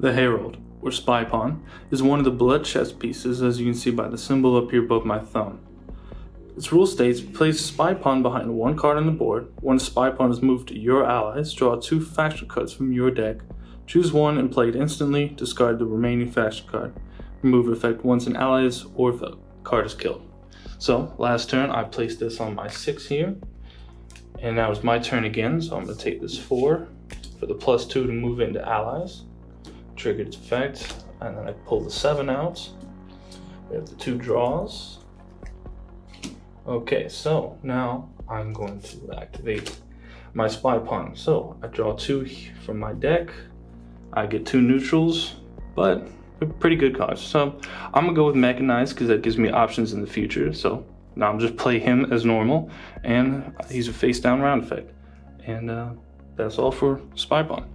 The Herald, or Spy Pawn, is one of the blood chess pieces, as you can see by the symbol up here above my thumb. Its rule states, place a spy pawn behind one card on the board. When a spy pawn is moved to your allies, draw 2 faction cards from your deck. Choose one and play it instantly. Discard the remaining faction card. Remove effect once an allies or if a card is killed. So, last turn I placed this on my 6 here. And now it's my turn again, so I'm going to take this 4 for the +2 to move into allies. Trigger its effect, and then I pull the 7 out. We have the 2 draws. Okay, so now I'm going to activate my spy pawn. So I draw 2 from my deck. I get 2 neutrals, but they're pretty good cards. So I'm gonna go with Mechanized because that gives me options in the future. So now I'm just play him as normal, and he's a face down round effect. And that's all for spy pawn.